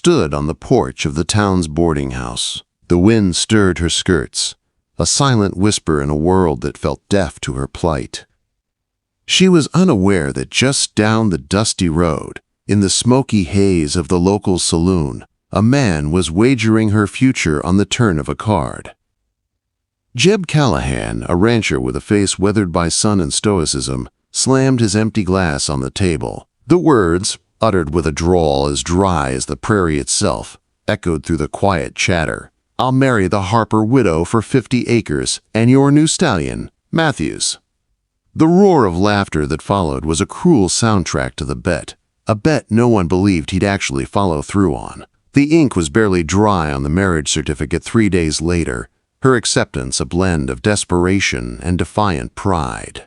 stood on the porch of the town's boarding house. The wind stirred her skirts, a silent whisper in a world that felt deaf to her plight. She was unaware that just down the dusty road, in the smoky haze of the local saloon, a man was wagering her future on the turn of a card. Jeb Callahan, a rancher with a face weathered by sun and stoicism, slammed his empty glass on the table. The words, uttered with a drawl as dry as the prairie itself, echoed through the quiet chatter. "I'll marry the Harper widow for 50 acres and your new stallion, Matthews." The roar of laughter that followed was a cruel soundtrack to the bet, a bet no one believed he'd actually follow through on. The ink was barely dry on the marriage certificate 3 days later, her acceptance a blend of desperation and defiant pride.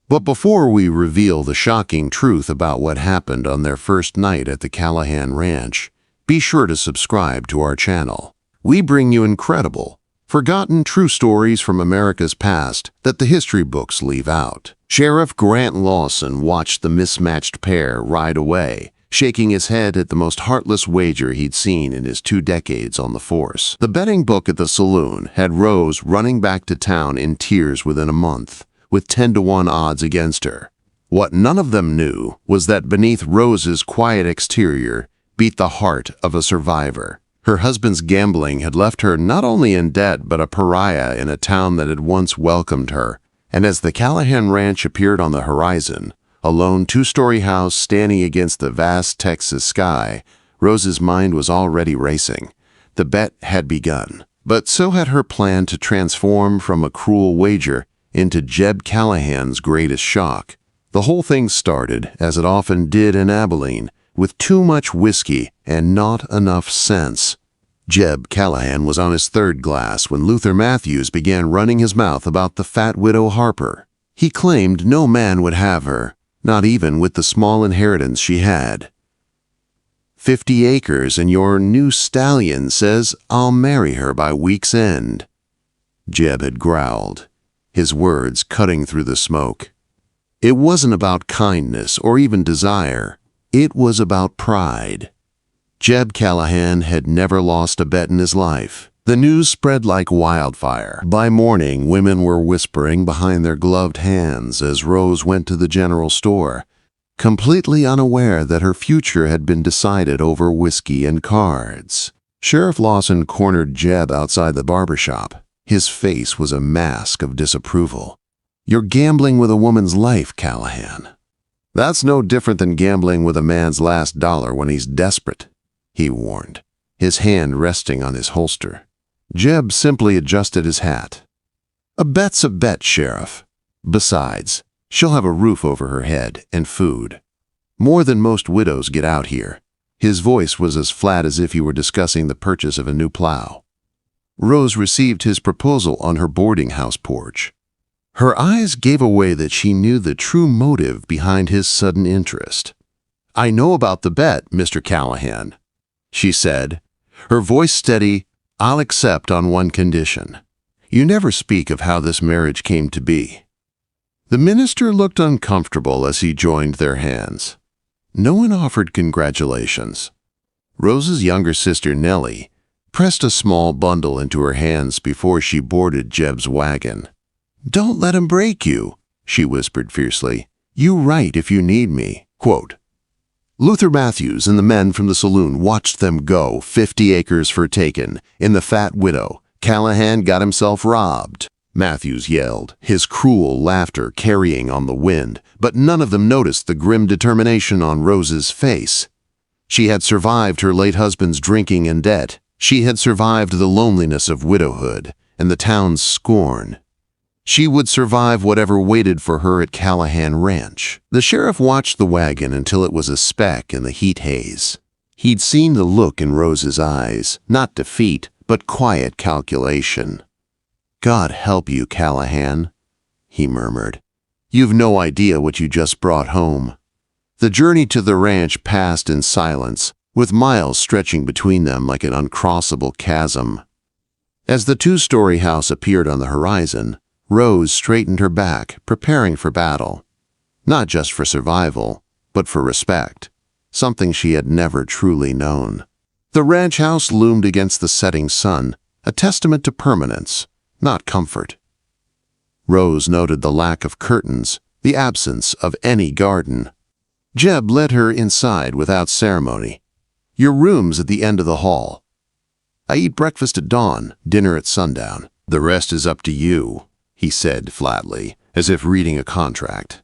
But before we reveal the shocking truth about what happened on their first night at the Callahan Ranch, be sure to subscribe to our channel. We bring you incredible, forgotten true stories from America's past that the history books leave out. Sheriff Grant Lawson watched the mismatched pair ride away, shaking his head at the most heartless wager he'd seen in his 2 decades on the force. The betting book at the saloon had Rose running back to town in tears within a month, with 10-to-1 odds against her. What none of them knew was that beneath Rose's quiet exterior beat the heart of a survivor. Her husband's gambling had left her not only in debt but a pariah in a town that had once welcomed her. And as the Callahan Ranch appeared on the horizon, a lone 2-story house standing against the vast Texas sky, Rose's mind was already racing. The bet had begun, but so had her plan to transform from a cruel wager into Jeb Callahan's greatest shock. The whole thing started, as it often did in Abilene, with too much whiskey and not enough sense. Jeb Callahan was on his 3rd glass when Luther Matthews began running his mouth about the fat widow Harper. He claimed no man would have her, not even with the small inheritance she had. 50 acres and your new stallion says I'll marry her by week's end. Jeb had growled, his words cutting through the smoke. It wasn't about kindness or even desire. It was about pride. Jeb Callahan had never lost a bet in his life. The news spread like wildfire. By morning, women were whispering behind their gloved hands as Rose went to the general store, completely unaware that her future had been decided over whiskey and cards. Sheriff Lawson cornered Jeb outside the barbershop. His face was a mask of disapproval. "You're gambling with a woman's life, Callahan. That's no different than gambling with a man's last dollar when he's desperate," he warned, his hand resting on his holster. Jeb simply adjusted his hat. "A bet's a bet, Sheriff. Besides, she'll have a roof over her head and food. More than most widows get out here." His voice was as flat as if he were discussing the purchase of a new plow. Rose received his proposal on her boarding house porch. Her eyes gave away that she knew the true motive behind his sudden interest. "I know about the bet, Mr. Callahan," she said, her voice steady. "I'll accept on one condition. You never speak of how this marriage came to be." The minister looked uncomfortable as he joined their hands. No one offered congratulations. Rose's younger sister, Nellie, pressed a small bundle into her hands before she boarded Jeb's wagon. "Don't let him break you," she whispered fiercely. "You write if you need me." Quote, Luther Matthews and the men from the saloon watched them go. 50 acres for taken. In the fat widow, Callahan got himself robbed, Matthews yelled, his cruel laughter carrying on the wind, but none of them noticed the grim determination on Rose's face. She had survived her late husband's drinking and debt. She had survived the loneliness of widowhood and the town's scorn. She would survive whatever waited for her at Callahan Ranch. The sheriff watched the wagon until it was a speck in the heat haze. He'd seen the look in Rose's eyes, not defeat, but quiet calculation. "God help you, Callahan," he murmured. "You've no idea what you just brought home." The journey to the ranch passed in silence, with miles stretching between them like an uncrossable chasm. As the 2-story house appeared on the horizon, Rose straightened her back, preparing for battle. Not just for survival, but for respect. something she had never truly known. The ranch house loomed against the setting sun, a testament to permanence, not comfort. Rose noted the lack of curtains, the absence of any garden. Jeb led her inside without ceremony. "Your room's at the end of the hall. I eat breakfast at dawn, dinner at sundown. The rest is up to you," he said flatly, as if reading a contract.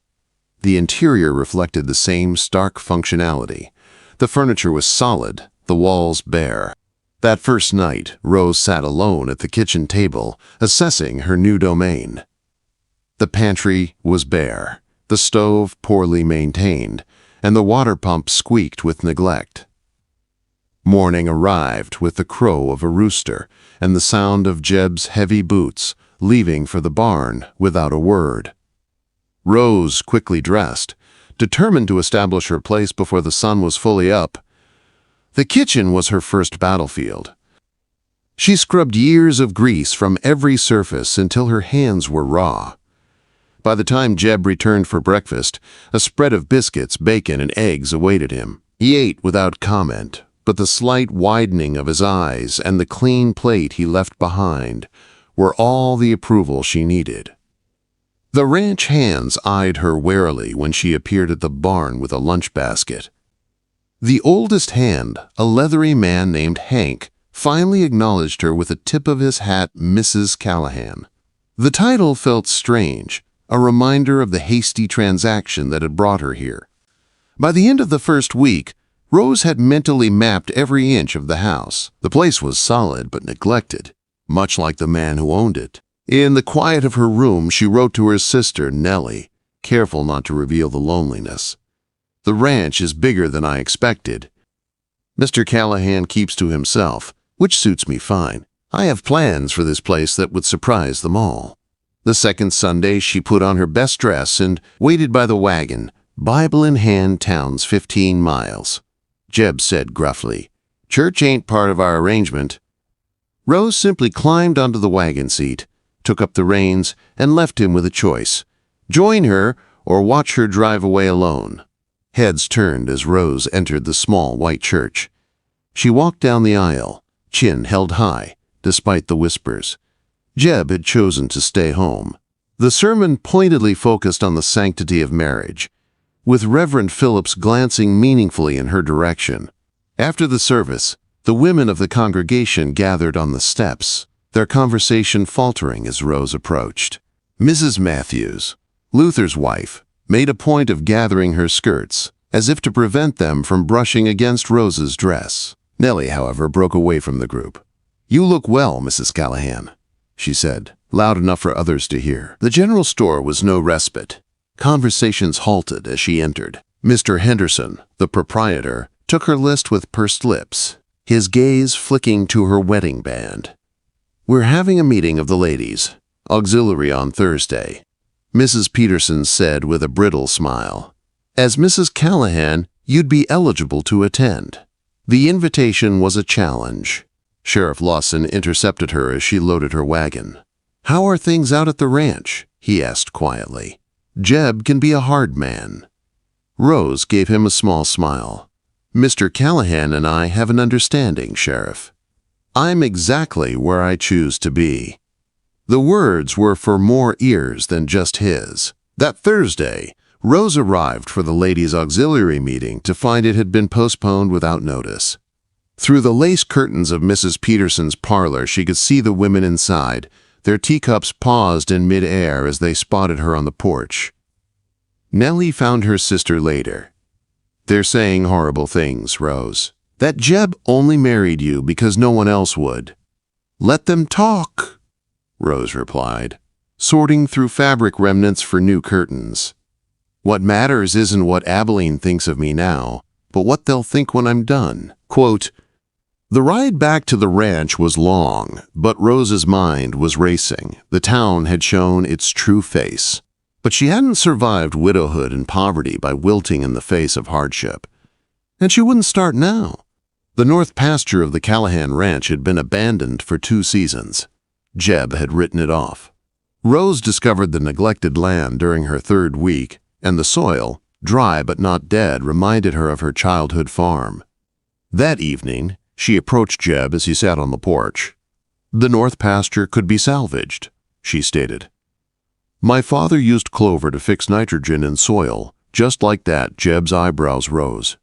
The interior reflected the same stark functionality. The furniture was solid, the walls bare. That first night, Rose sat alone at the kitchen table, assessing her new domain. The pantry was bare, the stove poorly maintained, and the water pump squeaked with neglect. Morning arrived with the crow of a rooster and the sound of Jeb's heavy boots leaving for the barn without a word. Rose quickly dressed, determined to establish her place before the sun was fully up. The kitchen was her first battlefield. She scrubbed years of grease from every surface until her hands were raw. By the time Jeb returned for breakfast, a spread of biscuits, bacon, and eggs awaited him. He ate without comment, but the slight widening of his eyes and the clean plate he left behind were all the approval she needed. The ranch hands eyed her warily when she appeared at the barn with a lunch basket. The oldest hand, a leathery man named Hank, finally acknowledged her with a tip of his hat, Mrs. Callahan. The title felt strange, a reminder of the hasty transaction that had brought her here. By the end of the first week, Rose had mentally mapped every inch of the house. The place was solid but neglected, much like the man who owned it. In the quiet of her room, she wrote to her sister, Nellie, careful not to reveal the loneliness. "The ranch is bigger than I expected. Mr. Callahan keeps to himself, which suits me fine. I have plans for this place that would surprise them all." The second Sunday, she put on her best dress and waited by the wagon, Bible in hand, town's 15 miles. Jeb said gruffly, "Church ain't part of our arrangement." Rose simply climbed onto the wagon seat, took up the reins, and left him with a choice: join her or watch her drive away alone. Heads turned as Rose entered the small white church. She walked down the aisle, chin held high, despite the whispers. Jeb had chosen to stay home. The sermon pointedly focused on the sanctity of marriage, with Reverend Phillips glancing meaningfully in her direction. After the service, the women of the congregation gathered on the steps, their conversation faltering as Rose approached. Mrs. Matthews, Luther's wife, made a point of gathering her skirts, as if to prevent them from brushing against Rose's dress. Nellie, however, broke away from the group. "You look well, Mrs. Callahan," she said, loud enough for others to hear. The general store was no respite. Conversations halted as she entered. Mr. Henderson, the proprietor, took her list with pursed lips, his gaze flicking to her wedding band. "We're having a meeting of the ladies, auxiliary on Thursday," Mrs. Peterson said with a brittle smile. "As Mrs. Callahan, you'd be eligible to attend." The invitation was a challenge. Sheriff Lawson intercepted her as she loaded her wagon. "How are things out at the ranch?" he asked quietly. "Jeb can be a hard man." Rose gave him a small smile. "Mr. Callahan and I have an understanding, Sheriff. I'm exactly where I choose to be." The words were for more ears than just his. That Thursday, Rose arrived for the ladies' auxiliary meeting to find it had been postponed without notice. Through the lace curtains of Mrs. Peterson's parlor, she could see the women inside, their teacups paused in mid-air as they spotted her on the porch. Nellie found her sister later. "They're saying horrible things, Rose. That Jeb only married you because no one else would." "Let them talk," Rose replied, sorting through fabric remnants for new curtains. "What matters isn't what Abilene thinks of me now, but what they'll think when I'm done." Quote, the ride back to the ranch was long, but Rose's mind was racing. The town had shown its true face. But she hadn't survived widowhood and poverty by wilting in the face of hardship. And she wouldn't start now. The north pasture of the Callahan ranch had been abandoned for 2 seasons. Jeb had written it off. Rose discovered the neglected land during her 3rd week, and the soil, dry but not dead, reminded her of her childhood farm. That evening, she approached Jeb as he sat on the porch. "The north pasture could be salvaged," she stated. "My father used clover to fix nitrogen in soil." Just like that, Jeb's eyebrows rose.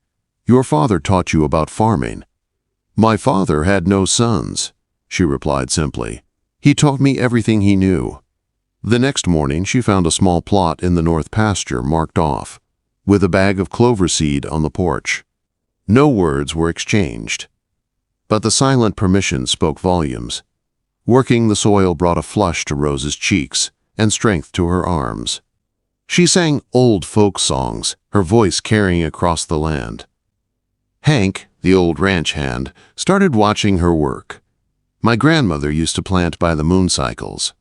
"Your father taught you about farming." "My father had no sons," she replied simply. "He taught me everything he knew." The next morning, she found a small plot in the north pasture marked off, with a bag of clover seed on the porch. No words were exchanged, but the silent permission spoke volumes. Working the soil brought a flush to Rose's cheeks and strength to her arms. She sang old folk songs, her voice carrying across the land. Hank, the old ranch hand, started watching her work. "My grandmother used to plant by the moon cycles,"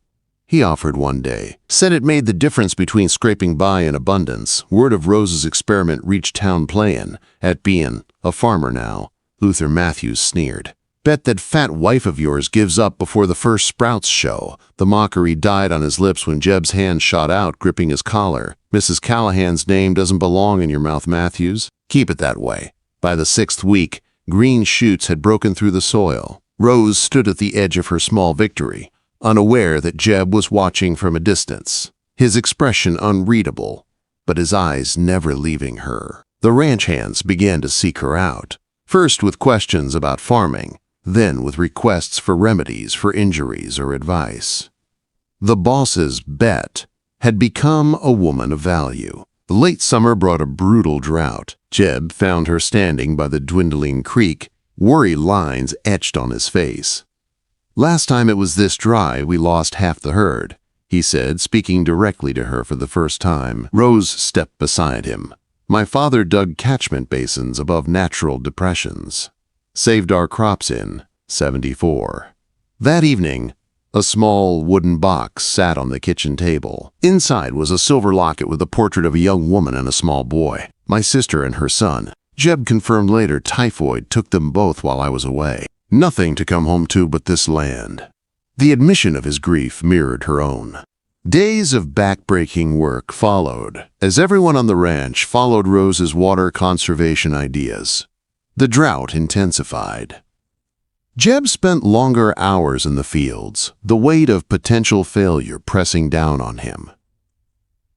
he offered one day. Said it made the difference between scraping by and abundance. Word of Rose's experiment reached town playin'. "At bein' a farmer now," Luther Matthews sneered. "Bet that fat wife of yours gives up before the first sprouts show." The mockery died on his lips when Jeb's hand shot out, gripping his collar. "Mrs. Callahan's name doesn't belong in your mouth, Matthews. Keep it that way." By the 6th week, green shoots had broken through the soil. Rose stood at the edge of her small victory, unaware that Jeb was watching from a distance, his expression unreadable, but his eyes never leaving her. The ranch hands began to seek her out, first with questions about farming, then with requests for remedies for injuries or advice. The boss's Bet had become a woman of value. The late summer brought a brutal drought. Jeb found her standing by the dwindling creek, worry lines etched on his face. "Last time it was this dry, we lost half the herd," he said, speaking directly to her for the first time. Rose stepped beside him. "My father dug catchment basins above natural depressions. Saved our crops in '74. That evening, a small wooden box sat on the kitchen table. Inside was a silver locket with a portrait of a young woman and a small boy. "My sister and her son." Jeb confirmed later typhoid took them both while I was away. Nothing to come home to but this land. The admission of his grief mirrored her own. Days of backbreaking work followed, as everyone on the ranch followed Rose's water conservation ideas. The drought intensified. Jeb spent longer hours in the fields, the weight of potential failure pressing down on him.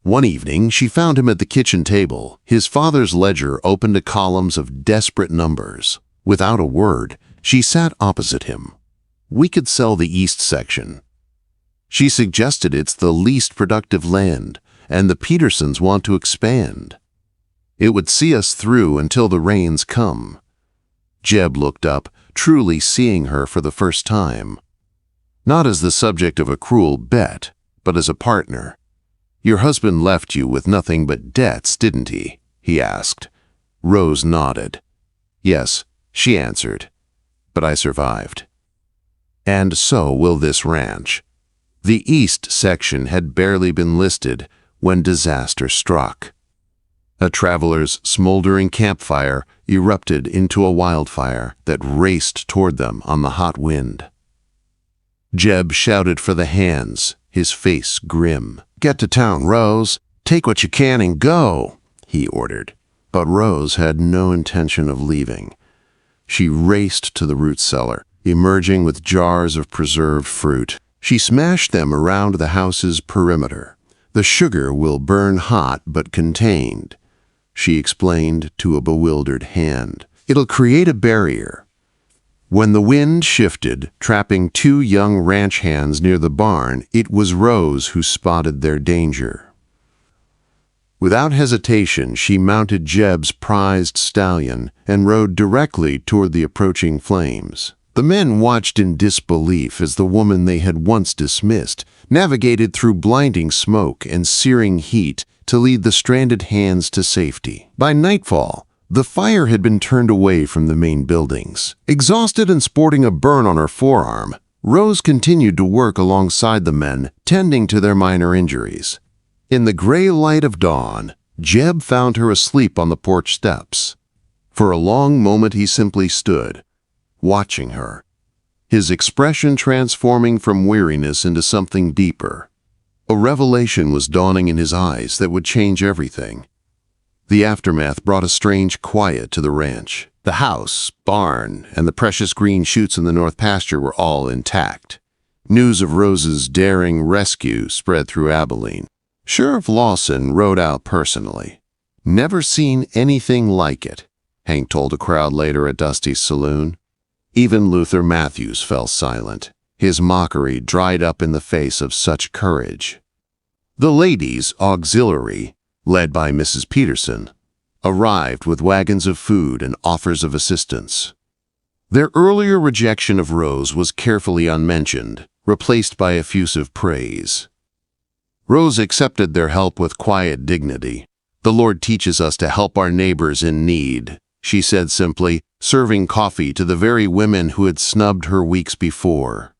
One evening, she found him at the kitchen table, his father's ledger open to columns of desperate numbers. Without a word, she sat opposite him. "We could sell the east section." She suggested it's the least productive land, and the Petersons want to expand. "It would see us through until the rains come." Jeb looked up, truly seeing her for the first time. Not as the subject of a cruel bet, but as a partner. "Your husband left you with nothing but debts, didn't he?" he asked. Rose nodded. "Yes," she answered, "but I survived. And so will this ranch." The east section had barely been listed when disaster struck. A traveler's smoldering campfire erupted into a wildfire that raced toward them on the hot wind. Jeb shouted for the hands, his face grim. "Get to town, Rose. Take what you can and go," he ordered. But Rose had no intention of leaving. She raced to the root cellar, emerging with jars of preserved fruit. She smashed them around the house's perimeter. "The sugar will burn hot but contained," she explained to a bewildered hand. "It'll create a barrier." When the wind shifted, trapping 2 young ranch hands near the barn, it was Rose who spotted their danger. Without hesitation, she mounted Jeb's prized stallion and rode directly toward the approaching flames. The men watched in disbelief as the woman they had once dismissed navigated through blinding smoke and searing heat to lead the stranded hands to safety. By nightfall, the fire had been turned away from the main buildings. Exhausted and sporting a burn on her forearm, Rose continued to work alongside the men, tending to their minor injuries. In the gray light of dawn, Jeb found her asleep on the porch steps. For a long moment he simply stood, watching her, his expression transforming from weariness into something deeper. A revelation was dawning in his eyes that would change everything. The aftermath brought a strange quiet to the ranch. The house, barn, and the precious green shoots in the north pasture were all intact. News of Rose's daring rescue spread through Abilene. Sheriff Lawson rode out personally. "Never seen anything like it," Hank told a crowd later at Dusty's saloon. Even Luther Matthews fell silent. His mockery dried up in the face of such courage. The ladies' auxiliary, led by Mrs. Peterson, arrived with wagons of food and offers of assistance. Their earlier rejection of Rose was carefully unmentioned, replaced by effusive praise. Rose accepted their help with quiet dignity. "The Lord teaches us to help our neighbors in need," she said simply, serving coffee to the very women who had snubbed her weeks before.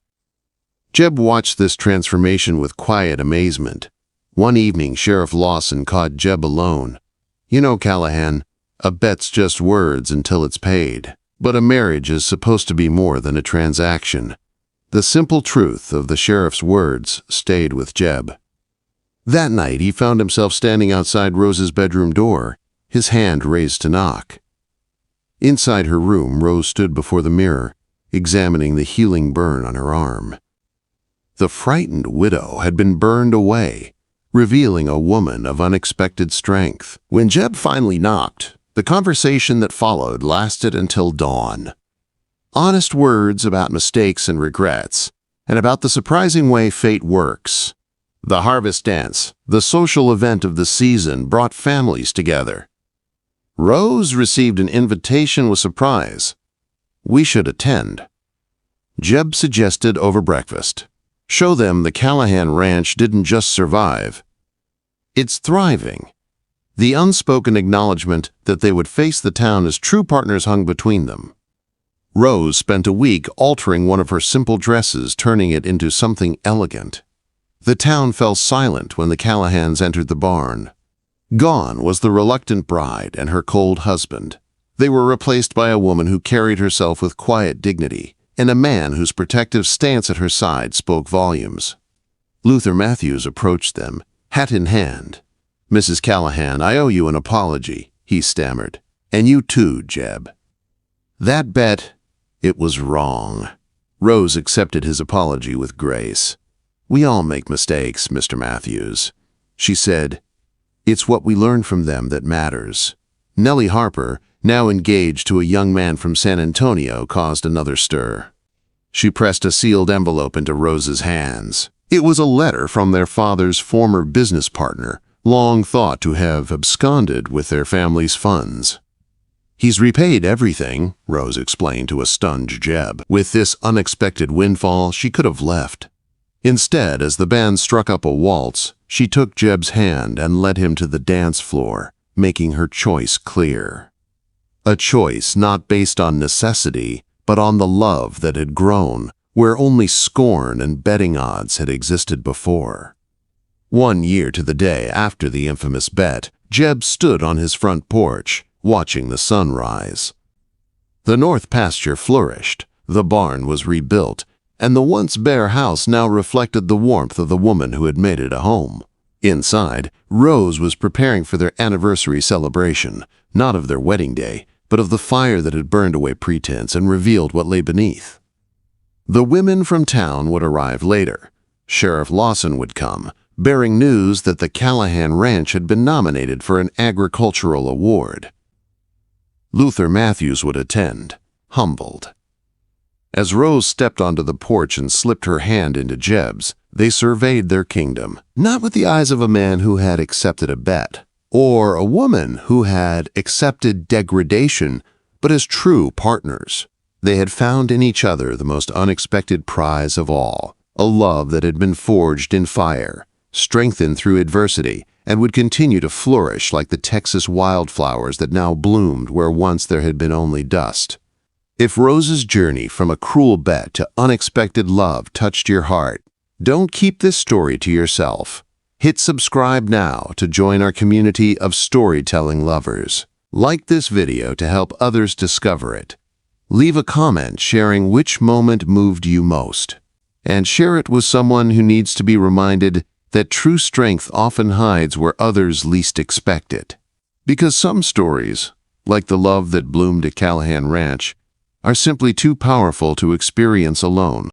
Jeb watched this transformation with quiet amazement. One evening, Sheriff Lawson caught Jeb alone. "You know, Callahan, a bet's just words until it's paid. But a marriage is supposed to be more than a transaction." The simple truth of the sheriff's words stayed with Jeb. That night, he found himself standing outside Rose's bedroom door, his hand raised to knock. Inside her room, Rose stood before the mirror, examining the healing burn on her arm. The frightened widow had been burned away, revealing a woman of unexpected strength. When Jeb finally knocked, the conversation that followed lasted until dawn. Honest words about mistakes and regrets, and about the surprising way fate works. The harvest dance, the social event of the season, brought families together. Rose received an invitation with surprise. "We should attend." Jeb suggested over breakfast. Show them the Callahan Ranch didn't just survive. It's thriving. The unspoken acknowledgement that they would face the town as true partners hung between them. Rose spent a week altering one of her simple dresses, turning it into something elegant. The town fell silent when the Callahans entered the barn. Gone was the reluctant bride and her cold husband. They were replaced by a woman who carried herself with quiet dignity, and a man whose protective stance at her side spoke volumes. Luther Matthews approached them, hat in hand. "Mrs. Callahan, I owe you an apology," he stammered. "And you too, Jeb." "That bet, it was wrong." Rose accepted his apology with grace. "We all make mistakes, Mr. Matthews," she said. "It's what we learn from them that matters." Nellie Harper, now engaged to a young man from San Antonio, caused another stir. She pressed a sealed envelope into Rose's hands. It was a letter from their father's former business partner, long thought to have absconded with their family's funds. "He's repaid everything," Rose explained to a stunned Jeb. With this unexpected windfall, she could have left. Instead, as the band struck up a waltz, she took Jeb's hand and led him to the dance floor, making her choice clear. A choice not based on necessity, but on the love that had grown, where only scorn and betting odds had existed before. 1 year to the day after the infamous bet, Jeb stood on his front porch, watching the sun rise. The north pasture flourished, the barn was rebuilt, and the once bare house now reflected the warmth of the woman who had made it a home. Inside, Rose was preparing for their anniversary celebration, not of their wedding day, but of the fire that had burned away pretense and revealed what lay beneath. The women from town would arrive later. Sheriff Lawson would come, bearing news that the Callahan Ranch had been nominated for an agricultural award. Luther Matthews would attend, humbled. As Rose stepped onto the porch and slipped her hand into Jeb's, they surveyed their kingdom, not with the eyes of a man who had accepted a bet, or a woman who had accepted degradation, but as true partners. They had found in each other the most unexpected prize of all, a love that had been forged in fire, strengthened through adversity, and would continue to flourish like the Texas wildflowers that now bloomed where once there had been only dust. If Rose's journey from a cruel bet to unexpected love touched your heart, don't keep this story to yourself. Hit subscribe now to join our community of storytelling lovers. Like this video to help others discover it. Leave a comment sharing which moment moved you most. And share it with someone who needs to be reminded that true strength often hides where others least expect it. Because some stories, like the love that bloomed at Callahan Ranch, are simply too powerful to experience alone.